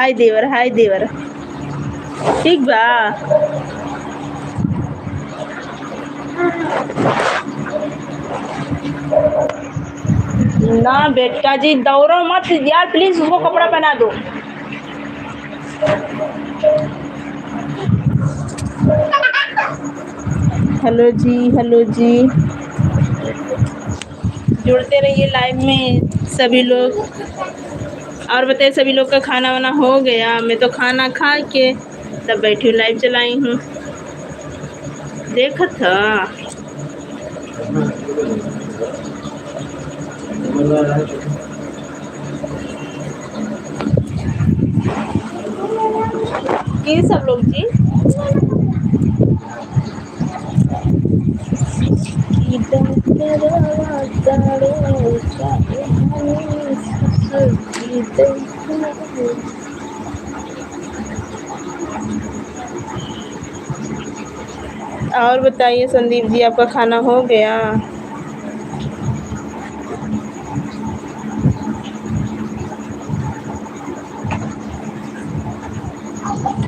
हाय देवर ठीक बा। ना बेटा जी दौड़ो मत यार, प्लीज उसको कपड़ा पहना दो। हेलो जी जुड़ते रहिए लाइव में सभी लोग। और बताइए सभी लोग का खाना वाना हो गया? मैं तो खाना खा के तब बैठी हूँ, लाइव चलाई हूँ। देखा था कि सब लोग जी और बताइए संदीप जी आपका खाना हो गया?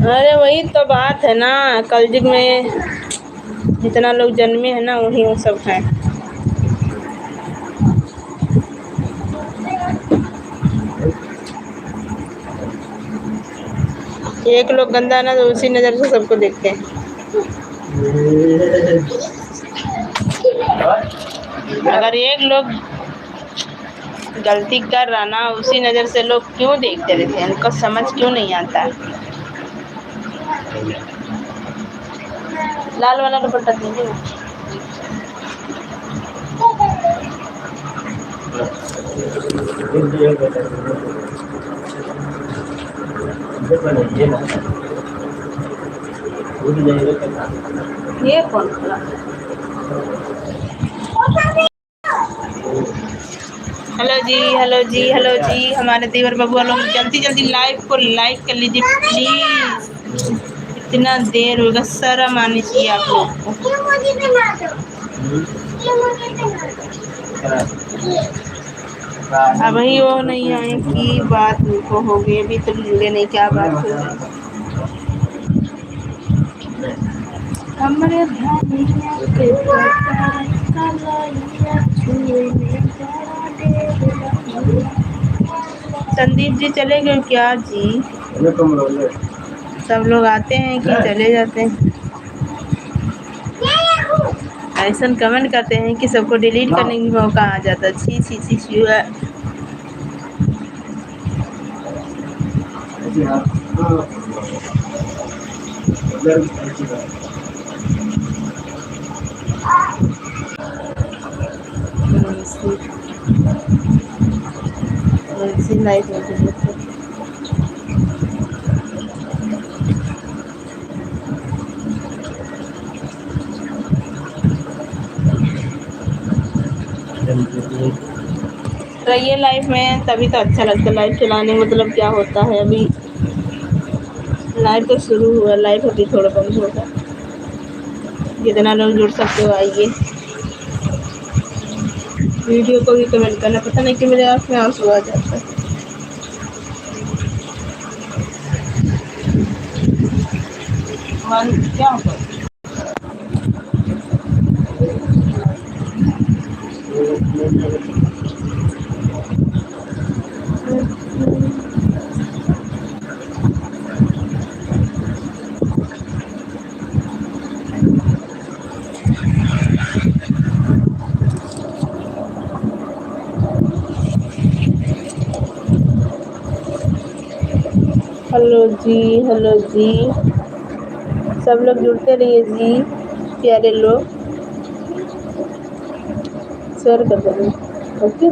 अरे वही तो बात है ना, कलयुग में जितना लोग जन्मे हैं ना वही वो सब है। एक लोग गंदा ना तो उसी नज़र से सबको देखते हैं। अगर एक लोग गलती कर रहा ना उसी नज़र से लोग क्यों देखते रहते हैं, उनको समझ क्यों नहीं आता? लाल वाला दुपट्टा दीजिए। ये कौन खुला? हेलो जी हमारे देवर बबुआ लोग जल्दी जल्दी लाइव को लाइक कर लीजिए प्लीज। इतना देर होगा, शर्म आनी चाहिए आप लोग को। अभी वो नहीं आए की बात उनको हो गई, अभी तो जुड़े नहीं, क्या बात हो गई? हमरे धनिया के संदीप जी चले गए क्या जी? सब लोग आते हैं कि चले जाते हैं? ऐसा कमेंट करते हैं कि सबको डिलीट करने की मौका आ जाता। छी छी छी छी लाइफ रहिए लाइफ में तभी तो अच्छा लगता है। लाइफ चलाने मतलब क्या होता है? अभी लाइफ तो शुरू हुआ, लाइफ अभी थोड़ा बंद होगा। जितना लोग जुड़ सकते हो आइए, वीडियो को भी कमेंट करना। पता नहीं कि मेरे आँख में आंसू आ जाता है। क्या होगा? हेलो जी सब लोग जुड़ते रहिए जी, प्यारे लोग शेयर कर देंगे। ओके।